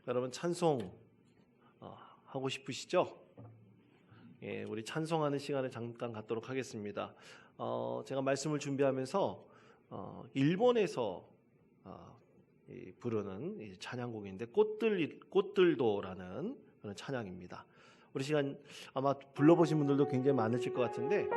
여러분 찬송 하고 싶으시죠? 예, 우리 찬송하는 시간을 잠깐 갖도록 하겠습니다. 제가 말씀을 준비하면서 일본에서 부르는 이 찬양곡인데 꽃들도라는 그런 찬양입니다. 우리 시간 아마 불러보신 분들도 굉장히 많으실 것 같은데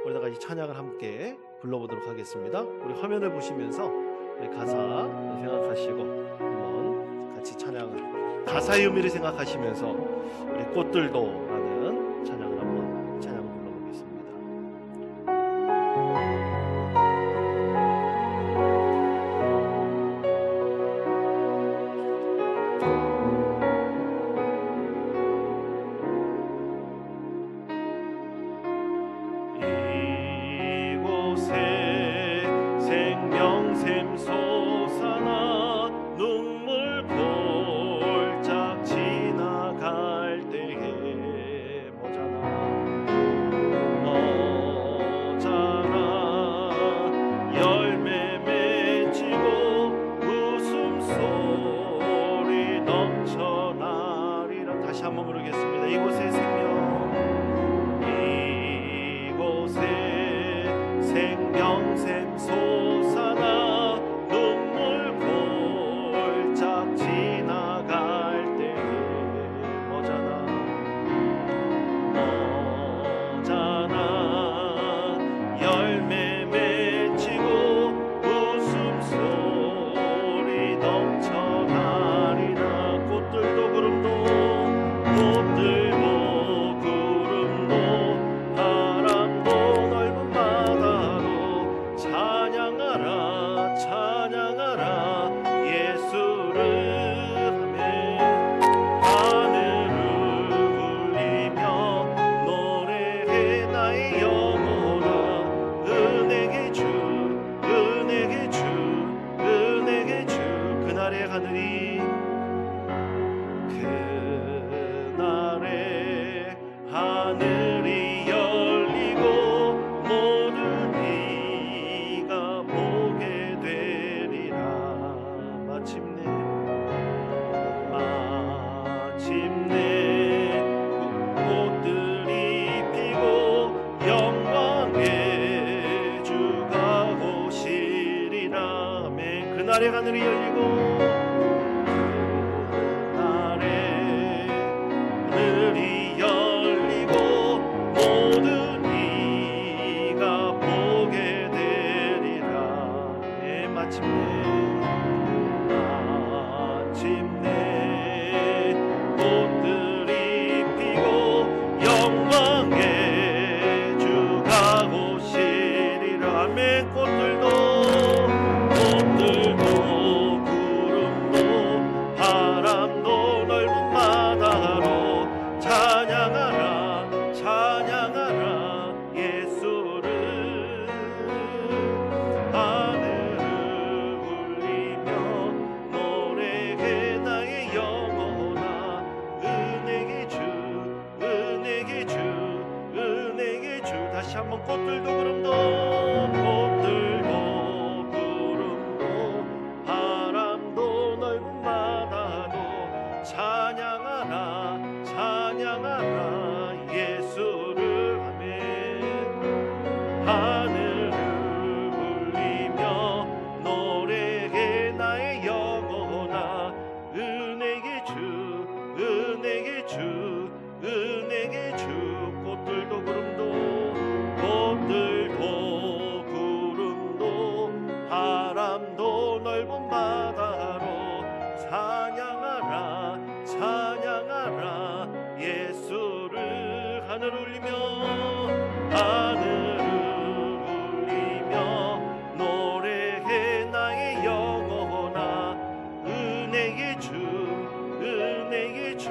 우리 다 같이 찬양을 함께 불러보도록 하겠습니다. 우리 화면을 보시면서 우리 가사 생각하시고 한번 같이 찬양을 가사의 의미를 생각하시면서 우리 꽃들도라는 찬양을 한번 찬양 불러보겠습니다. 이곳에 생명샘 솟아나 눈물 골짝 지나갈 때에 머자나 열매 맺히고 웃음소리 넘쳐나리라. 다시 한번 부르겠습니다. 이곳에 생명샘 솟아나 눈물 골짝 지나갈 때에 머자나 열매 맺히고 웃음소리 넘쳐나리라. 꽃들도 구름도 바람도 넓은 바다로 찬양하라 찬양하라 예수를 하며 하늘을 울리며 노래해 나의 영혼아. 은혜의 주 은혜의 주 은혜의 주. 그날의 하늘이 열리고 모든 이가 보게 되리라. 마침내 꽃들이 피고 영광의 주가 오시리라. 아멘. 그날의 하늘이 열리고 모든 이가 보게 되리라. 마침내 꽃들이 피고 영광의 주가 오시리라. 아멘. 꽃들도 구름도 바람도 넓은 바다로 찬양하라 찬양하라 예수를. 하늘을 울리며 노래해 나의 영혼아. 은혜의 주 은혜의 주 은혜의 주. 다시 한번 꽃들도 구름도 바람도 넓은 바다도 찬양하라 찬양하라 예수를. 아멘. 하늘을 울리며 노래해 나의 영혼아. 은혜의 주 은혜의 주 은혜의 주. 꽃들도 구름도 바람도 넓은 바다로 찬양하라 찬양하라 예수를. 하늘을 울리며 노래해 나의 영혼아. 은혜의 주 은혜의 주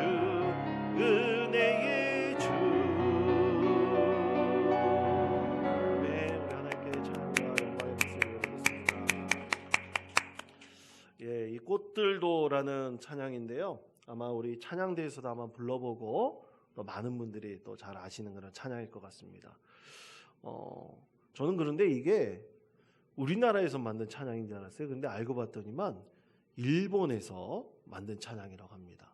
은혜의 주. 네, 우리 하나님께 찬양과 영광의 말씀을 드리겠습니다. 예, 이 꽃들도라는 찬양인데요. 아마 우리 찬양대에서도 아마 불러보고 또 많은 분들이 또 잘 아시는 그런 찬양일 것 같습니다. 저는 그런데 이게 우리나라에서 만든 찬양인 줄 알았어요. 근데 알고 봤더니만 일본에서 만든 찬양이라고 합니다.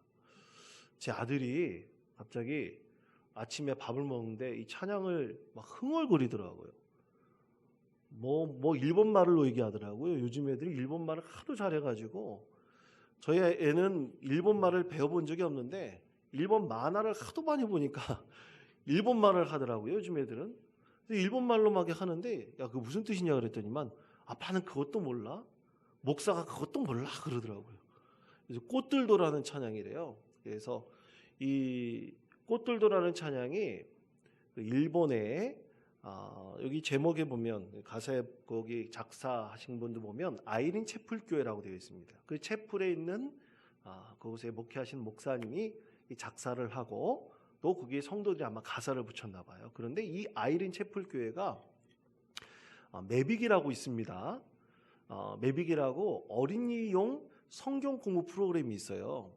제 아들이 갑자기 아침에 밥을 먹는데 이 찬양을 막 흥얼거리더라고요. 뭐 일본 말로 얘기하더라고요. 요즘 애들이 일본 말을 하도 잘해가지고 저희 애는 일본 말을 배워본 적이 없는데 일본 만화를 하도 많이 보니까 일본 말을 하더라고요. 요즘 애들은. 일본 말로 막 하는데 야, 그거 무슨 뜻이냐 그랬더니만 아빠는 그것도 몰라? 목사가 그것도 몰라? 그러더라고요. 그래서 꽃들도라는 찬양이래요. 그래서 이 꽃들도라는 찬양이 일본의 여기 제목에 보면 가사에 거기 작사하신 분도 보면 아이린 채플 교회라고 되어 있습니다. 그 채플에 있는 그곳에 목회하신 목사님이 이 작사를 하고 또 거기에 성도들이 아마 가사를 붙였나 봐요. 그런데 이 아이린 채플 교회가 매빅이라고 있습니다. 매빅이라고 어린이용 성경 공부 프로그램이 있어요.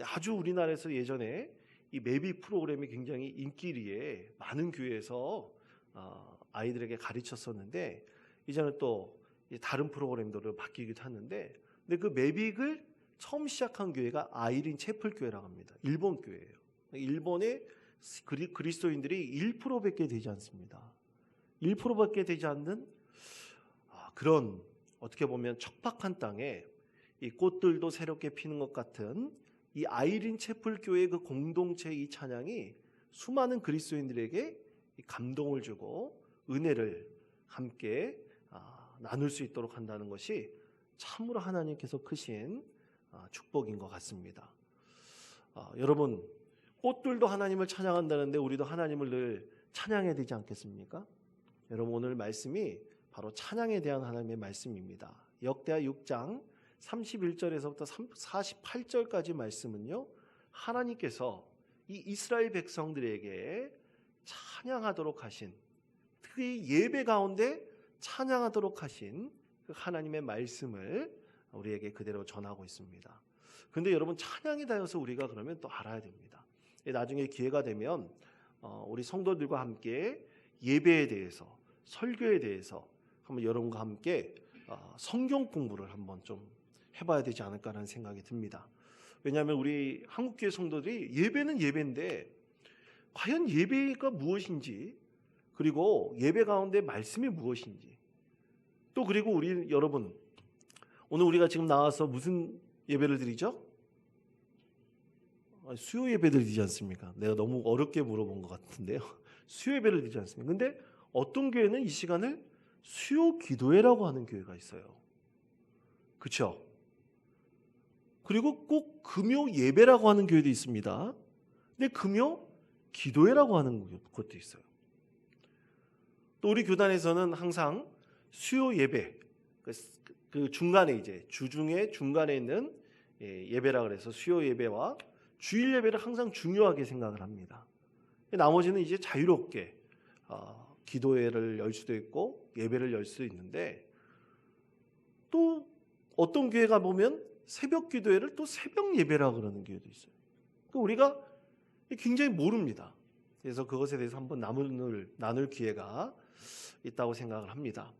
아주 우리나라에서 예전에 이 매빅 프로그램이 굉장히 인기리에 많은 교회에서 아이들에게 가르쳤었는데 이제는 또 다른 프로그램들로 바뀌기도 하는데 근데 그 매빅을 처음 시작한 교회가 아이린 채플 교회라고 합니다. 일본 교회예요. 일본의 그리스도인들이 1%밖에 되지 않습니다. 1%밖에 되지 않는 그런 어떻게 보면 척박한 땅에 이 꽃들도 새롭게 피는 것 같은 이 아이린 채플 교회의 그 공동체 이 찬양이 수많은 그리스도인들에게 감동을 주고 은혜를 함께 나눌 수 있도록 한다는 것이 참으로 하나님께서 크신 축복인 것 같습니다. 여러분 꽃들도 하나님을 찬양한다는데 우리도 하나님을 늘 찬양해야 되지 않겠습니까? 여러분 오늘 말씀이 바로 찬양에 대한 하나님의 말씀입니다. 역대하 6장 31절에서부터 48절까지 말씀은요, 하나님께서 이 이스라엘 백성들에게 찬양하도록 하신, 특히 예배 가운데 찬양하도록 하신 그 하나님의 말씀을 우리에게 그대로 전하고 있습니다. 그런데 여러분 찬양이 되어서 우리가 그러면 또 알아야 됩니다. 나중에 기회가 되면 우리 성도들과 함께 예배에 대해서, 설교에 대해서 한번 여러분과 함께 성경 공부를 한번 좀 해봐야 되지 않을까라는 생각이 듭니다. 왜냐하면 우리 한국교회 성도들이 예배는 예배인데 과연 예배가 무엇인지, 그리고 예배 가운데 말씀이 무엇인지, 또 그리고 우리 여러분 오늘 우리가 지금 나와서 무슨 예배를 드리죠? 수요 예배를 드리지 않습니까? 내가 너무 어렵게 물어본 것 같은데요. 수요 예배를 드리지 않습니까? 근데 어떤 교회는 이 시간을 수요 기도회라고 하는 교회가 있어요. 그렇죠? 그리고 꼭 금요 예배라고 하는 교회도 있습니다. 근데 금요 기도회라고 하는 것도 있어요. 또 우리 교단에서는 항상 수요 예배, 그 중간에 이제 주중에 중간에 있는 예배라 그래서 수요 예배와 주일 예배를 항상 중요하게 생각을 합니다. 나머지는 이제 자유롭게 기도회를 열 수도 있고 예배를 열 수도 있는데, 또 어떤 교회가 보면 새벽 기도회를 또 새벽 예배라고 그러는 교회도 있어요. 그러니까 우리가 굉장히 모릅니다. 그래서 그것에 대해서 한번 나눌 기회가 있다고 생각을 합니다.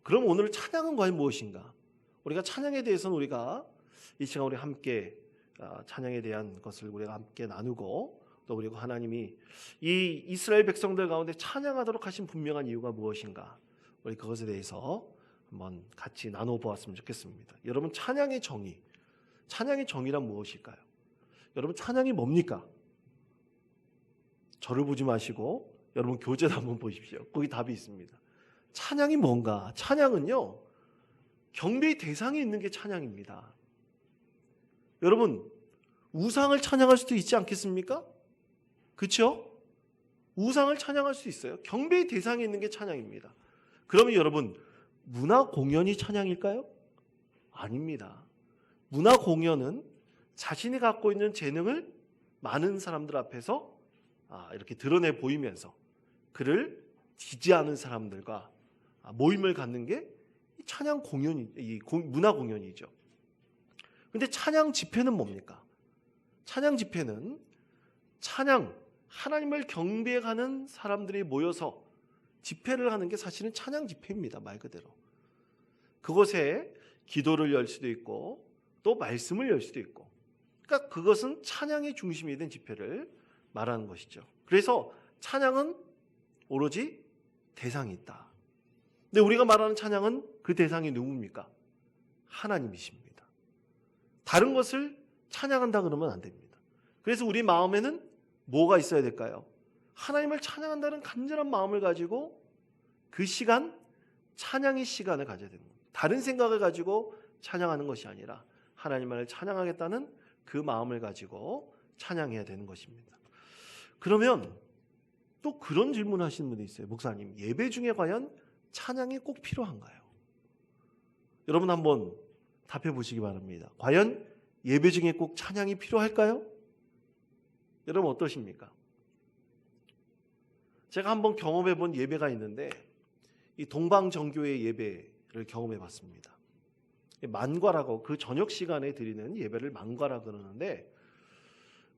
그럼 오늘 찬양은 과연 무엇인가? 우리가 찬양에 대해서는 우리가 이 시간 우리 함께 찬양에 대한 것을 우리가 함께 나누고, 또 그리고 하나님이 이 이스라엘 백성들 가운데 찬양하도록 하신 분명한 이유가 무엇인가, 우리 그것에 대해서 한번 같이 나눠보았으면 좋겠습니다. 여러분 찬양의 정의란 무엇일까요? 여러분 찬양이 뭡니까? 저를 보지 마시고 여러분 교재를 한번 보십시오. 거기 답이 있습니다. 찬양이 뭔가? 찬양은요, 경배의 대상이 있는 게 찬양입니다. 여러분 우상을 찬양할 수도 있지 않겠습니까? 그렇죠? 우상을 찬양할 수 있어요. 경배의 대상이 있는 게 찬양입니다. 그러면 여러분 문화 공연이 찬양일까요? 아닙니다. 문화 공연은 자신이 갖고 있는 재능을 많은 사람들 앞에서 이렇게 드러내 보이면서 그를 지지하는 사람들과 모임을 갖는 게 찬양 공연이, 문화 공연이죠. 근데 찬양 집회는 뭡니까? 찬양 집회는 하나님을 경배하는 사람들이 모여서 집회를 하는 게 사실은 찬양 집회입니다. 말 그대로. 그곳에 기도를 열 수도 있고 또 말씀을 열 수도 있고, 그러니까 그것은 찬양의 중심이 된 집회를 말하는 것이죠. 그래서 찬양은 오로지 대상이 있다. 근데 우리가 말하는 찬양은 그 대상이 누굽니까? 하나님이십니다. 다른 것을 찬양한다 그러면 안 됩니다. 그래서 우리 마음에는 뭐가 있어야 될까요? 하나님을 찬양한다는 간절한 마음을 가지고 그 시간, 찬양의 시간을 가져야 됩니다. 다른 생각을 가지고 찬양하는 것이 아니라 하나님을 찬양하겠다는 그 마음을 가지고 찬양해야 되는 것입니다. 그러면 또 그런 질문을 하시는 분이 있어요. 목사님, 예배 중에 과연 찬양이 꼭 필요한가요? 여러분 한번 답해 보시기 바랍니다. 과연 예배 중에 꼭 찬양이 필요할까요? 여러분 어떠십니까? 제가 한번 경험해 본 예배가 있는데 이 동방정교회 예배를 경험해 봤습니다. 만과라고, 그 저녁 시간에 드리는 예배를 만과라 그러는데,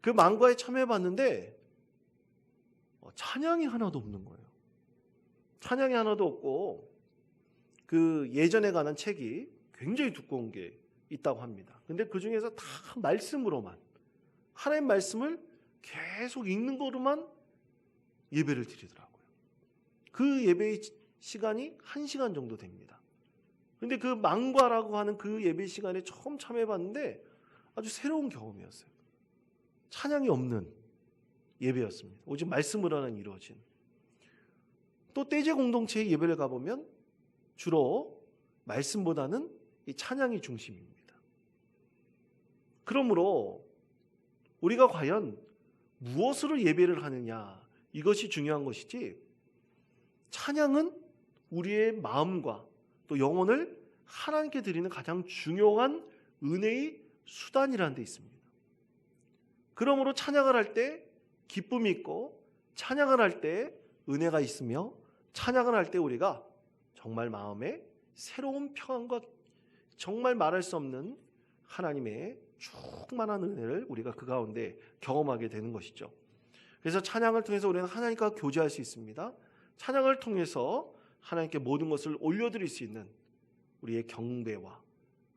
그 만과에 참여해 봤는데 찬양이 하나도 없는 거예요. 찬양이 하나도 없고 그 예전에 관한 책이 굉장히 두꺼운 게 있다고 합니다. 근데 그 중에서 다 말씀으로만, 하나님 말씀을 계속 읽는 거로만 예배를 드리더라고요. 그 예배의 시간이 1시간 정도 됩니다. 근데 그 만과라고 하는 그 예배 시간에 처음 참여해 봤는데 아주 새로운 경험이었어요. 찬양이 없는 예배였습니다. 오직 말씀으로만 이루어진. 또 떼제 공동체의 예배를 가보면 주로 말씀보다는 이 찬양이 중심입니다. 그러므로 우리가 과연 무엇으로 예배를 하느냐, 이것이 중요한 것이지, 찬양은 우리의 마음과 또 영혼을 하나님께 드리는 가장 중요한 은혜의 수단이라는 데 있습니다. 그러므로 찬양을 할 때 기쁨이 있고, 찬양을 할 때 은혜가 있으며, 찬양을 할 때 우리가 정말 마음에 새로운 평안과 정말 말할 수 없는 하나님의 충만한 은혜를 우리가 그 가운데 경험하게 되는 것이죠. 그래서 찬양을 통해서 우리는 하나님과 교제할 수 있습니다. 찬양을 통해서 하나님께 모든 것을 올려드릴 수 있는 우리의 경배와,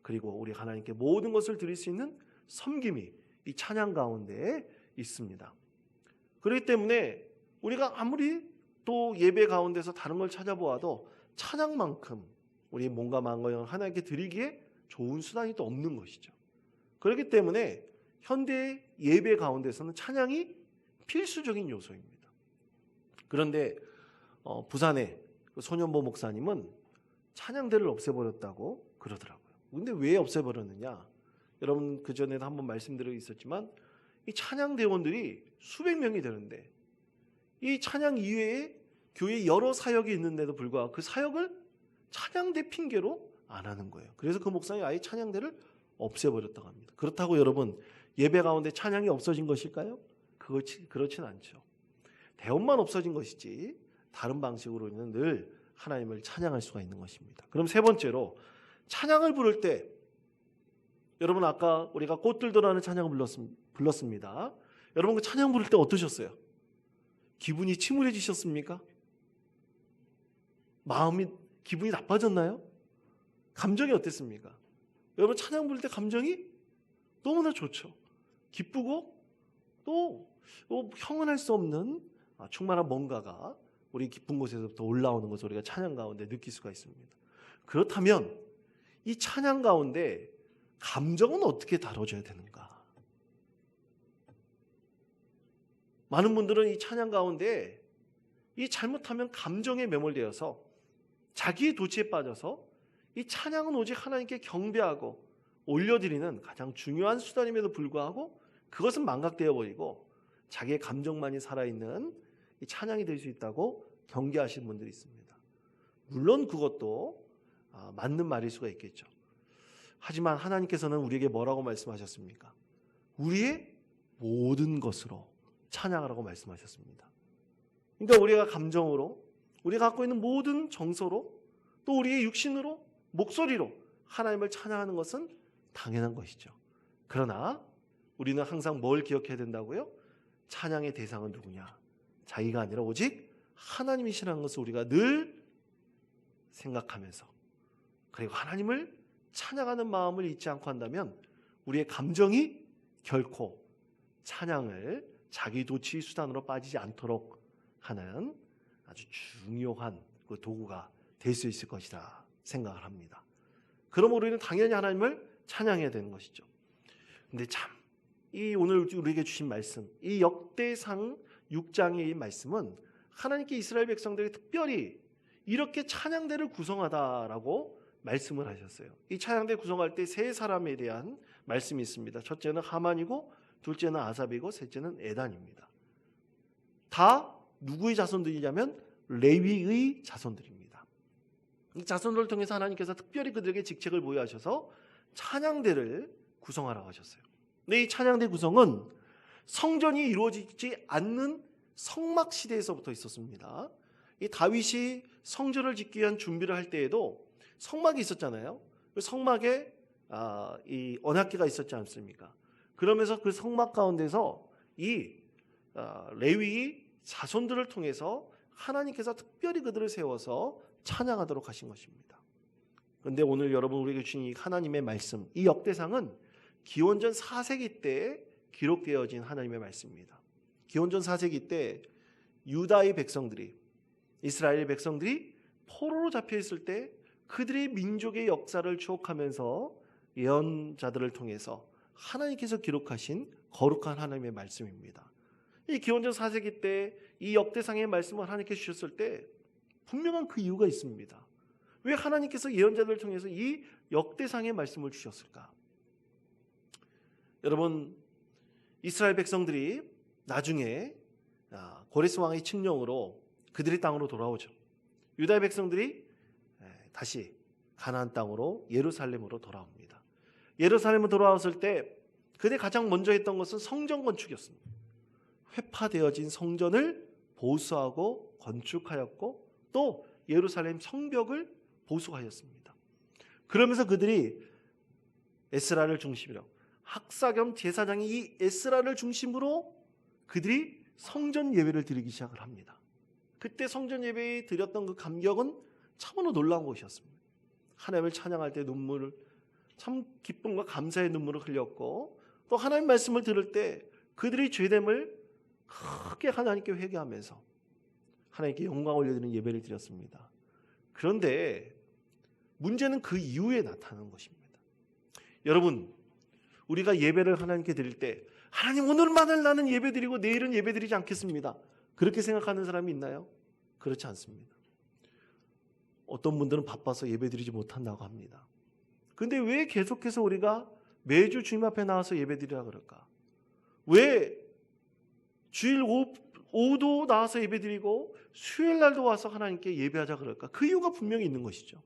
그리고 우리 하나님께 모든 것을 드릴 수 있는 섬김이 이 찬양 가운데 있습니다. 그렇기 때문에 우리가 아무리 또 예배 가운데서 다른 걸 찾아보아도 찬양만큼 우리의 몸과 마음과 영을 하나님께 드리기에 좋은 수단이 또 없는 것이죠. 그렇기 때문에 현대 예배 가운데서는 찬양이 필수적인 요소입니다. 그런데 부산의 소년보 목사님은 찬양대를 없애버렸다고 그러더라고요. 근데 왜 없애버렸느냐? 여러분 그전에도 한번 말씀드리고 있었지만 이 찬양대원들이 수백 명이 되는데 이 찬양 이외에 교회에 여러 사역이 있는데도 불구하고 그 사역을 찬양대 핑계로 안 하는 거예요. 그래서 그 목사님이 아예 찬양대를 없애버렸다고 합니다. 그렇다고 여러분 예배 가운데 찬양이 없어진 것일까요? 그렇진 않죠. 대원만 없어진 것이지 다른 방식으로는 늘 하나님을 찬양할 수가 있는 것입니다. 그럼 세 번째로, 찬양을 부를 때, 여러분 아까 우리가 꽃들도라는 찬양을 불렀습니다. 여러분 그 찬양 부를 때 어떠셨어요? 기분이 침울해지셨습니까? 기분이 나빠졌나요? 감정이 어땠습니까? 여러분 찬양 부를 때 감정이 너무나 좋죠. 기쁘고 또 형언할 수 없는 충만한 뭔가가 우리 깊은 곳에서부터 올라오는 것을 우리가 찬양 가운데 느낄 수가 있습니다. 그렇다면 이 찬양 가운데 감정은 어떻게 다뤄져야 되는가? 많은 분들은 이 찬양 가운데 이 잘못하면 감정에 매몰되어서 자기의 도취에 빠져서 이 찬양은 오직 하나님께 경배하고 올려드리는 가장 중요한 수단임에도 불구하고 그것은 망각되어 버리고 자기의 감정만이 살아있는 이 찬양이 될 수 있다고 경계하시는 분들이 있습니다. 물론 그것도 맞는 말일 수가 있겠죠. 하지만 하나님께서는 우리에게 뭐라고 말씀하셨습니까? 우리의 모든 것으로 찬양하라고 말씀하셨습니다. 그러니까 우리가 감정으로, 우리가 갖고 있는 모든 정서로, 또 우리의 육신으로, 목소리로 하나님을 찬양하는 것은 당연한 것이죠. 그러나 우리는 항상 뭘 기억해야 된다고요? 찬양의 대상은 누구냐? 자기가 아니라 오직 하나님이시라는 것을 우리가 늘 생각하면서, 그리고 하나님을 찬양하는 마음을 잊지 않고 한다면 우리의 감정이 결코 찬양을 자기 도취 수단으로 빠지지 않도록 하는 아주 중요한 그 도구가 될 수 있을 것이라 생각을 합니다. 그러므로 우리는 당연히 하나님을 찬양해야 되는 것이죠. 근데 참, 이 오늘 우리에게 주신 말씀, 이 역대상 6장의 이 말씀은 하나님께 이스라엘 백성들에게 특별히 이렇게 찬양대를 구성하다라고 말씀을 하셨어요. 이 찬양대 구성할 때 세 사람에 대한 말씀이 있습니다. 첫째는 하만이고, 둘째는 아삽이고, 셋째는 에단입니다. 다 누구의 자손들이냐면 레위의 자손들입니다. 이 자손들을 통해서 하나님께서 특별히 그들에게 직책을 부여하셔서 찬양대를 구성하라고 하셨어요. 근데 이 찬양대 구성은 성전이 이루어지지 않는 성막 시대에서부터 있었습니다. 이 다윗이 성전을 짓기 위한 준비를 할 때에도 성막이 있었잖아요. 그 성막에 이 언약궤가 있었지 않습니까? 그러면서 그 성막 가운데서 이 레위의 자손들을 통해서 하나님께서 특별히 그들을 세워서 찬양하도록 하신 것입니다. 그런데 오늘 여러분 우리에게 주신 이 하나님의 말씀, 이 역대상은 기원전 4세기 때 기록되어진 하나님의 말씀입니다. 기원전 4세기 때 유다의 백성들이, 이스라엘 백성들이 포로로 잡혀 있을 때 그들의 민족의 역사를 추억하면서 예언자들을 통해서 하나님께서 기록하신 거룩한 하나님의 말씀입니다. 이 기원전 4세기 때 이 역대상의 말씀을 하나님께 주셨을 때 분명한 그 이유가 있습니다. 왜 하나님께서 예언자들을 통해서 이 역대상의 말씀을 주셨을까? 여러분, 이스라엘 백성들이 나중에 고레스 왕의 칙령으로 그들의 땅으로 돌아오죠. 유다의 백성들이 다시 가나안 땅으로 예루살렘으로 돌아옵니다. 예루살렘으로 돌아왔을 때 그들이 가장 먼저 했던 것은 성전 건축이었습니다. 회파되어진 성전을 보수하고 건축하였고 또 예루살렘 성벽을 보수하였습니다. 그러면서 그들이 에스라를 중심으로, 학사겸 제사장이 이 에스라를 중심으로 그들이 성전 예배를 드리기 시작을 합니다. 그때 성전 예배에 드렸던 그 감격은 참으로 놀라운 것이었습니다. 하나님을 찬양할 때 눈물을, 참 기쁨과 감사의 눈물을 흘렸고, 또 하나님 말씀을 들을 때 그들의 죄됨을 크게 하나님께 회개하면서 하나님께 영광 올려드리는 예배를 드렸습니다. 그런데 문제는 그 이후에 나타나는 것입니다. 여러분, 우리가 예배를 하나님께 드릴 때 하나님 오늘만을 나는 예배드리고 내일은 예배드리지 않겠습니다, 그렇게 생각하는 사람이 있나요? 그렇지 않습니다. 어떤 분들은 바빠서 예배드리지 못한다고 합니다. 그런데 왜 계속해서 우리가 매주 주님 앞에 나와서 예배드리라 그럴까? 왜 주일 오후도 나와서 예배드리고 수요일 날도 와서 하나님께 예배하자 그럴까? 그 이유가 분명히 있는 것이죠.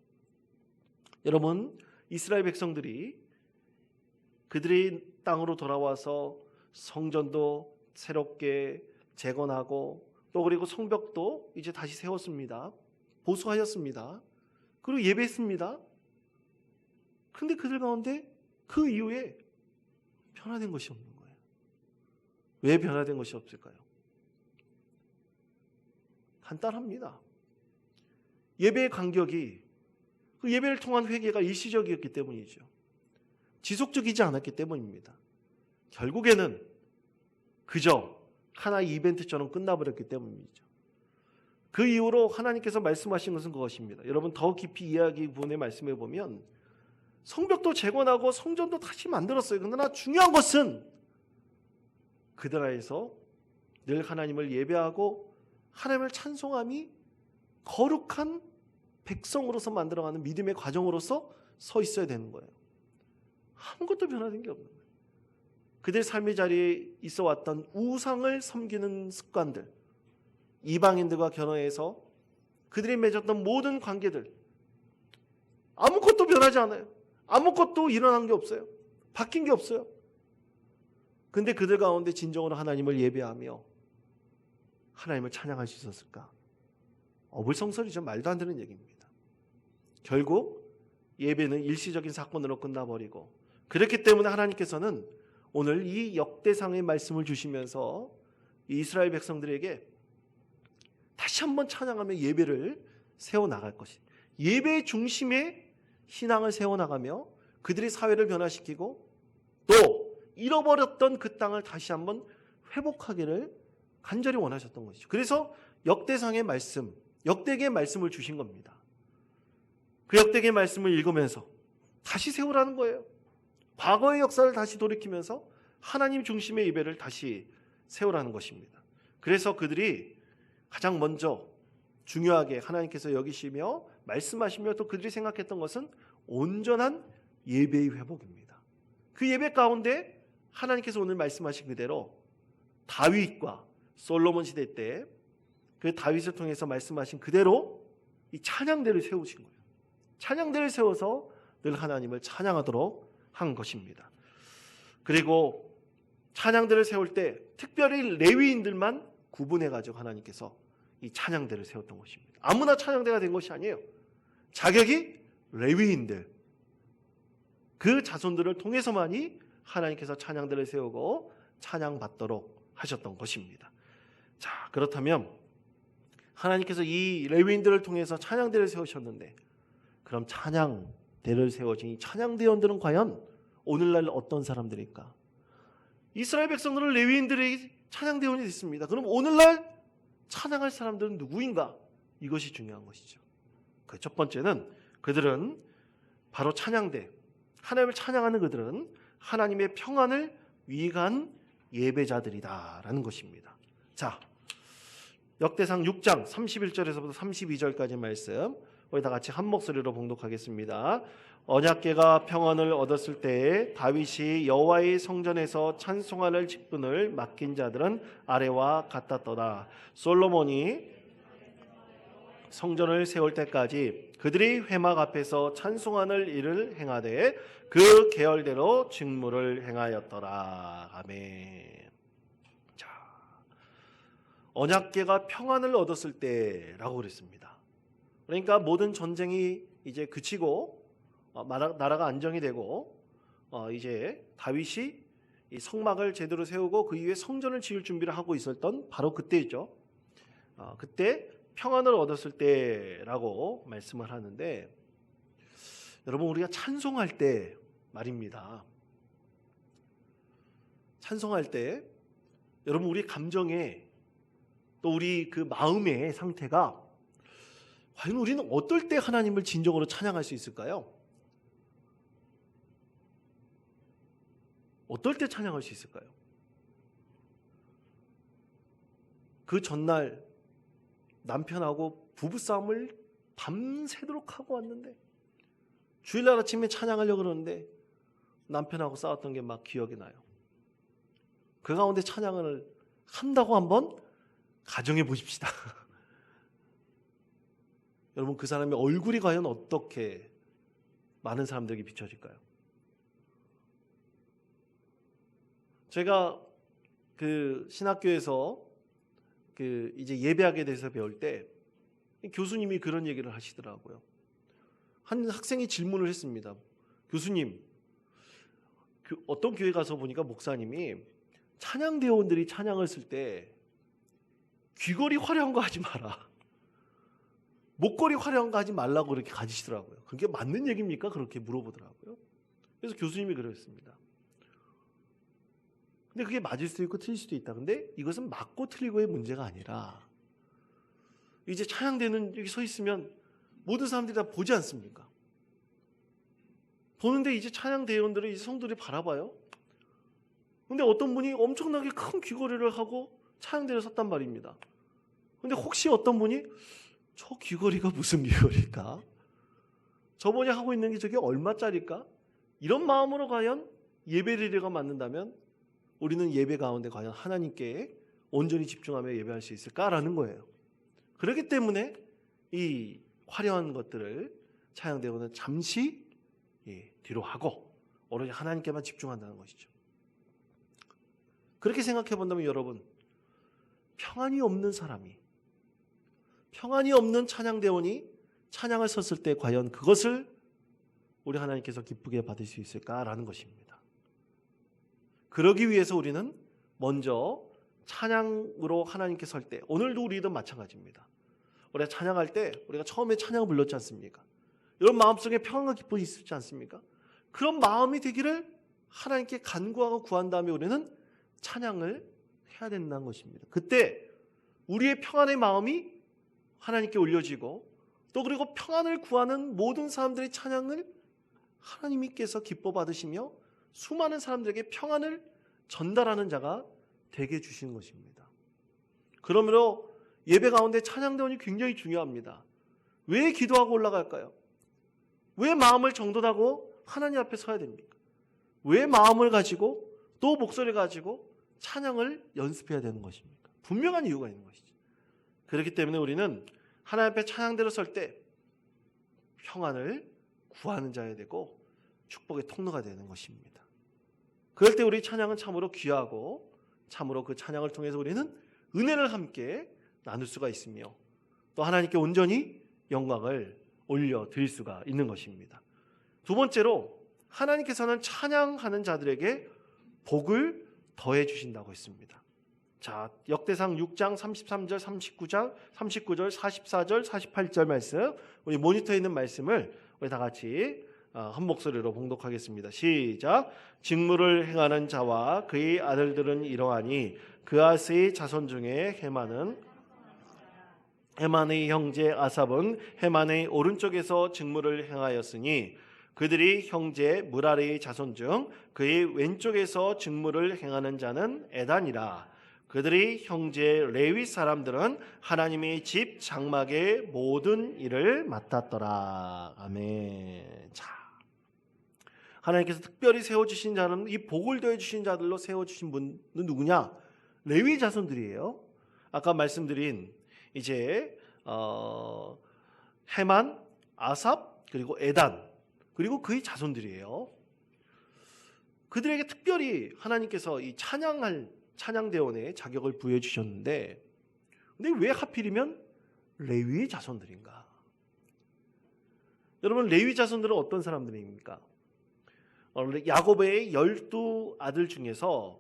여러분, 이스라엘 백성들이 그들의 땅으로 돌아와서 성전도 새롭게 재건하고 또 그리고 성벽도 이제 다시 세웠습니다. 보수하였습니다. 그리고 예배했습니다. 그런데 그들 가운데 그 이후에 변화된 것이 없는 거예요. 왜 변화된 것이 없을까요? 간단합니다. 예배의 간격이, 그 예배를 통한 회개가 일시적이었기 때문이죠. 지속적이지 않았기 때문입니다. 결국에는 그저 하나의 이벤트처럼 끝나버렸기 때문이죠. 그 이후로 하나님께서 말씀하신 것은 그것입니다. 여러분, 더 깊이 이야기 부분에 말씀해 보면 성벽도 재건하고 성전도 다시 만들었어요. 그러나 중요한 것은 그 나라에서 늘 하나님을 예배하고 하나님을 찬송함이 거룩한 백성으로서 만들어가는 믿음의 과정으로서 서 있어야 되는 거예요. 아무것도 변화된 게 없는 거예요. 그들 삶의 자리에 있어 왔던 우상을 섬기는 습관들, 이방인들과 결혼해서 그들이 맺었던 모든 관계들, 아무것도 변하지 않아요. 아무것도 일어난 게 없어요. 바뀐 게 없어요. 근데 그들 가운데 진정으로 하나님을 예배하며 하나님을 찬양할 수 있었을까? 어불성설이죠. 말도 안 되는 얘기입니다. 결국 예배는 일시적인 사건으로 끝나버리고, 그렇기 때문에 하나님께서는 오늘 이 역대상의 말씀을 주시면서 이스라엘 백성들에게 다시 한번 찬양하며 예배를 세워나갈 것이, 예배의 중심에 신앙을 세워나가며 그들이 사회를 변화시키고 또 잃어버렸던 그 땅을 다시 한번 회복하기를 간절히 원하셨던 것이죠. 그래서 역대상의 말씀, 역대기의 말씀을 주신 겁니다. 그 역대기의 말씀을 읽으면서 다시 세우라는 거예요. 과거의 역사를 다시 돌이키면서 하나님 중심의 예배를 다시 세우라는 것입니다. 그래서 그들이 가장 먼저 중요하게 하나님께서 여기시며 말씀하시며 또 그들이 생각했던 것은 온전한 예배의 회복입니다. 그 예배 가운데 하나님께서 오늘 말씀하신 그대로 다윗과 솔로몬 시대 때 그 다윗을 통해서 말씀하신 그대로 이 찬양대를 세우신 거예요. 찬양대를 세워서 늘 하나님을 찬양하도록 한 것입니다. 그리고 찬양대를 세울 때 특별히 레위인들만 구분해가지고 하나님께서 이 찬양대를 세웠던 것입니다. 아무나 찬양대가 된 것이 아니에요. 자격이 레위인들, 그 자손들을 통해서만이 하나님께서 찬양대를 세우고 찬양받도록 하셨던 것입니다. 자, 그렇다면 하나님께서 이 레위인들을 통해서 찬양대를 세우셨는데 그럼 찬양대를 세워진 이 찬양대원들은 과연 오늘날 어떤 사람들일까? 이스라엘 백성들은 레위인들이 찬양대원이 됐습니다. 그럼 오늘날 찬양할 사람들은 누구인가? 이것이 중요한 것이죠. 그 첫 번째는 그들은 바로 찬양대, 하나님을 찬양하는 그들은 하나님의 평안을 위한 예배자들이다라는 것입니다. 자, 역대상 6장 31절에서부터 32절까지 말씀 우리 다 같이 한 목소리로 봉독하겠습니다. 언약궤가 평안을 얻었을 때에 다윗이 여호와의 성전에서 찬송하는 직분을 맡긴 자들은 아래와 같았더라. 솔로몬이 성전을 세울 때까지 그들이 회막 앞에서 찬송하는 일을 행하되 그 계열대로 직무를 행하였더라. 아멘. 자, 언약궤가 평안을 얻었을 때라고 그랬습니다. 그러니까 모든 전쟁이 이제 그치고 나라가 안정이 되고 이제 다윗이 이 성막을 제대로 세우고 그 이후에 성전을 지을 준비를 하고 있었던 바로 그때죠. 그때 평안을 얻었을 때라고 말씀을 하는데, 여러분 우리가 찬송할 때 말입니다. 찬송할 때 여러분 우리 감정에 또 우리 그 마음의 상태가 과연 우리는 어떨 때 하나님을 진정으로 찬양할 수 있을까요? 어떨 때 찬양할 수 있을까요? 그 전날 남편하고 부부싸움을 밤새도록 하고 왔는데 주일날 아침에 찬양하려고 그러는데 남편하고 싸웠던 게 막 기억이 나요. 그 가운데 찬양을 한다고 한번 가정해 보십시다. 여러분 그 사람의 얼굴이 과연 어떻게 많은 사람들에게 비춰질까요? 제가 그 신학교에서 그 이제 예배하게 돼서 배울 때 교수님이 그런 얘기를 하시더라고요. 한 학생이 질문을 했습니다. 교수님, 어떤 교회 가서 보니까 목사님이 찬양대원들이 찬양을 쓸 때 귀걸이 화려한 거 하지 마라, 목걸이 화려한 거 하지 말라고 그렇게 가르치시더라고요. 그게 맞는 얘기입니까? 그렇게 물어보더라고요. 그래서 교수님이 그랬습니다. 근데 그게 맞을 수도 있고 틀릴 수도 있다. 근데 이것은 맞고 틀리고의 문제가 아니라 이제 찬양대는 여기 서 있으면 모든 사람들이 다 보지 않습니까? 보는데 이제 찬양대원들을 이제 성도들이 바라봐요. 근데 어떤 분이 엄청나게 큰 귀걸이를 하고 찬양대를 섰단 말입니다. 근데 혹시 어떤 분이 저 귀걸이가 무슨 귀걸일까? 저분이 하고 있는 게 저게 얼마짜릴까? 이런 마음으로 과연 예배드리려고 만든다면 우리는 예배 가운데 과연 하나님께 온전히 집중하며 예배할 수 있을까라는 거예요. 그렇기 때문에 이 화려한 것들을 찬양대원은 잠시 뒤로 하고 오로지 하나님께만 집중한다는 것이죠. 그렇게 생각해 본다면 여러분, 평안이 없는 사람이, 평안이 없는 찬양대원이 찬양을 섰을 때 과연 그것을 우리 하나님께서 기쁘게 받을 수 있을까라는 것입니다. 그러기 위해서 우리는 먼저 찬양으로 하나님께 설 때, 오늘도 우리도 마찬가지입니다. 우리가 찬양할 때 우리가 처음에 찬양을 불렀지 않습니까? 여러분 마음속에 평안과 기쁨이 있지 않습니까? 그런 마음이 되기를 하나님께 간구하고 구한 다음에 우리는 찬양을 해야 된다는 것입니다. 그때 우리의 평안의 마음이 하나님께 올려지고 또 그리고 평안을 구하는 모든 사람들의 찬양을 하나님께서 기뻐 받으시며 수많은 사람들에게 평안을 전달하는 자가 되게 해주시는 것입니다. 그러므로 예배 가운데 찬양대원이 굉장히 중요합니다. 왜 기도하고 올라갈까요? 왜 마음을 정돈하고 하나님 앞에 서야 됩니까? 왜 마음을 가지고 또 목소리를 가지고 찬양을 연습해야 되는 것입니까? 분명한 이유가 있는 것이죠. 그렇기 때문에 우리는 하나님 앞에 찬양대로 설 때 평안을 구하는 자가 되고 축복의 통로가 되는 것입니다. 그럴 때 우리 찬양은 참으로 귀하고 참으로 그 찬양을 통해서 우리는 은혜를 함께 나눌 수가 있으며 또 하나님께 온전히 영광을 올려드릴 수가 있는 것입니다. 두 번째로 하나님께서는 찬양하는 자들에게 복을 더해 주신다고 했습니다. 자, 역대상 6장 33절, 39절, 44절, 48절 말씀, 우리 모니터에 있는 말씀을 우리 다 같이 한 목소리로 봉독하겠습니다. 시작. 직무를 행하는 자와 그의 아들들은 이러하니 그아스의 자손 중에 헤만의 형제 아삽은 헤만의 오른쪽에서 직무를 행하였으니 그들이 형제 무라리의 자손 중 그의 왼쪽에서 직무를 행하는 자는 에단이라. 그들이 형제 레위 사람들은 하나님의 집 장막의 모든 일을 맡았더라. 아멘. 자, 하나님께서 특별히 세워주신 자는 이 복을 더해주신 자들로 세워주신 분은 누구냐? 레위 자손들이에요. 아까 말씀드린 이제 헤만, 아삽, 그리고 에단, 그리고 그의 자손들이에요. 그들에게 특별히 하나님께서 이 찬양대원의 자격을 부여해 주셨는데, 근데 왜 하필이면 레위의 자손들인가? 여러분, 레위 자손들은 어떤 사람들입니까? 야곱의 12아들 중에서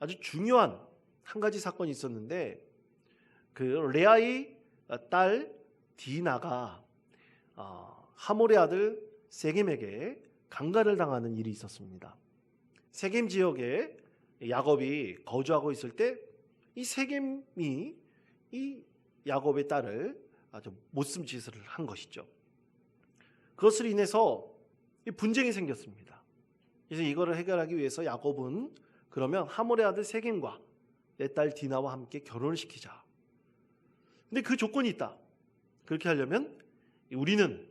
아주 중요한 한 가지 사건이 있었는데, 그 레아의 딸 디나가 하몰의 아들 세겜에게 강간을 당하는 일이 있었습니다. 세겜 지역에 야곱이 거주하고 있을 때 이 세겜이 이 야곱의 딸을 아주 못씀 짓을 한 것이죠. 그것을 인해서 분쟁이 생겼습니다. 그래서 이거를 해결하기 위해서 야곱은 그러면 하몰의 아들 세겜과 내 딸 디나와 함께 결혼을 시키자. 근데 그 조건이 있다. 그렇게 하려면 우리는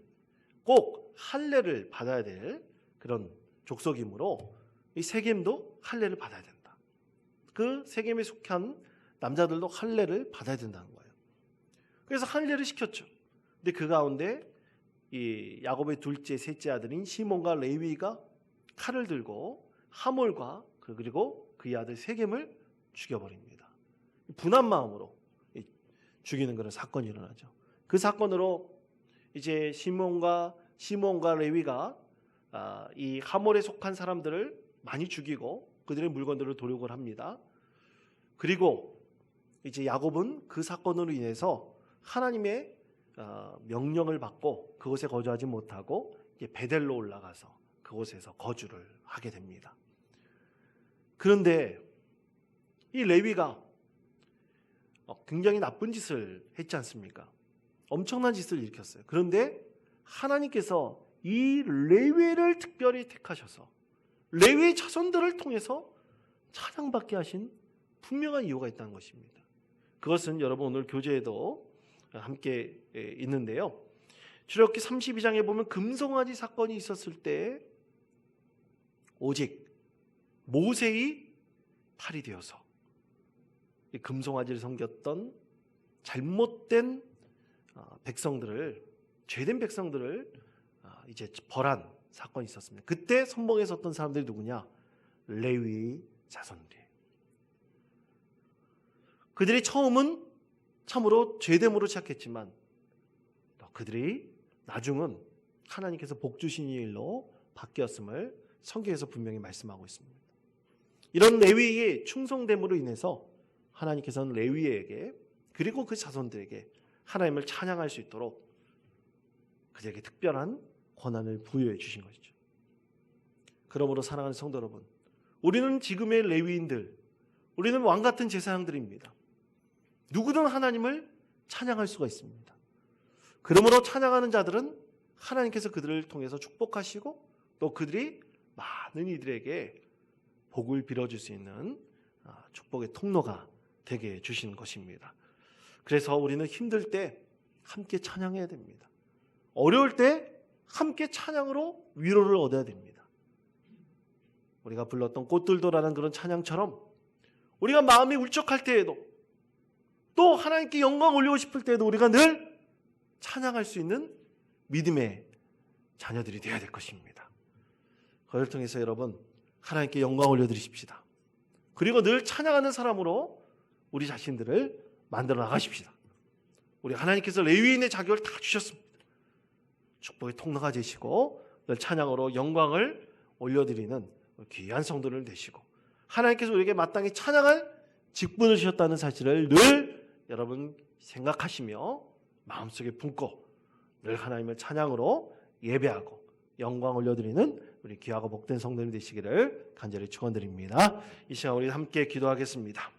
꼭 할례를 받아야 될 그런 족속이므로 이 세겜도 할례를 받아야 된다. 그 세겜에 속한 남자들도 할례를 받아야 된다는 거예요. 그래서 할례를 시켰죠. 근데 그 가운데 이 야곱의 둘째, 셋째 아들인 시몬과 레위가 칼을 들고 하몰과 그리고 그의 아들 세겜을 죽여버립니다. 분한 마음으로 죽이는 그런 사건이 일어나죠. 그 사건으로 이제 시몬과 레위가 이 하몰에 속한 사람들을 많이 죽이고 그들의 물건들을 도륙을 합니다. 그리고 이제 야곱은 그 사건으로 인해서 하나님의 명령을 받고 그곳에 거주하지 못하고 베델로 올라가서 그곳에서 거주를 하게 됩니다. 그런데 이 레위가 굉장히 나쁜 짓을 했지 않습니까? 엄청난 짓을 일으켰어요. 그런데 하나님께서 이 레위를 특별히 택하셔서 레위 자손들을 통해서 찬양받게 하신 분명한 이유가 있다는 것입니다. 그것은 여러분 오늘 교재에도 함께 있는데요. 출애굽기 32장에 보면 금송아지 사건이 있었을 때 오직 모세의 팔이 되어서 이 금송아지를 섬겼던 잘못된 백성들을, 죄된 백성들을 이제 벌한 사건이 있었습니다. 그때 선봉에 섰던 사람들이 누구냐? 레위 자손들이에요. 그들이 처음은 참으로 죄됨으로 시작했지만 그들이 나중은 하나님께서 복 주신 일로 바뀌었음을 성경에서 분명히 말씀하고 있습니다. 이런 레위의 충성됨으로 인해서 하나님께서는 레위에게 그리고 그 자손들에게 하나님을 찬양할 수 있도록 그들에게 특별한 권한을 부여해 주신 것이죠. 그러므로 사랑하는 성도 여러분, 우리는 지금의 레위인들, 우리는 왕 같은 제사장들입니다. 누구든 하나님을 찬양할 수가 있습니다. 그러므로 찬양하는 자들은 하나님께서 그들을 통해서 축복하시고 또 그들이 많은 이들에게 복을 빌어줄 수 있는 축복의 통로가 되게 해주시는 것입니다. 그래서 우리는 힘들 때 함께 찬양해야 됩니다. 어려울 때 함께 찬양으로 위로를 얻어야 됩니다. 우리가 불렀던 꽃들도라는 그런 찬양처럼 우리가 마음이 울적할 때에도 또 하나님께 영광 올리고 싶을 때에도 우리가 늘 찬양할 수 있는 믿음의 자녀들이 되어야 될 것입니다. 그걸 통해서 여러분 하나님께 영광 올려드리십시다. 그리고 늘 찬양하는 사람으로 우리 자신들을 만들어 나가십시다. 우리 하나님께서 레위인의 자격을 다 주셨습니다. 축복의 통로가 되시고 늘 찬양으로 영광을 올려드리는 귀한 성도를 되시고 하나님께서 우리에게 마땅히 찬양할 직분을 주셨다는 사실을 늘 여러분 생각하시며 마음속에 품고 늘 하나님을 찬양으로 예배하고 영광 올려드리는 우리 귀하고 복된 성도님 되시기를 간절히 축원드립니다. 이 시간 우리 함께 기도하겠습니다.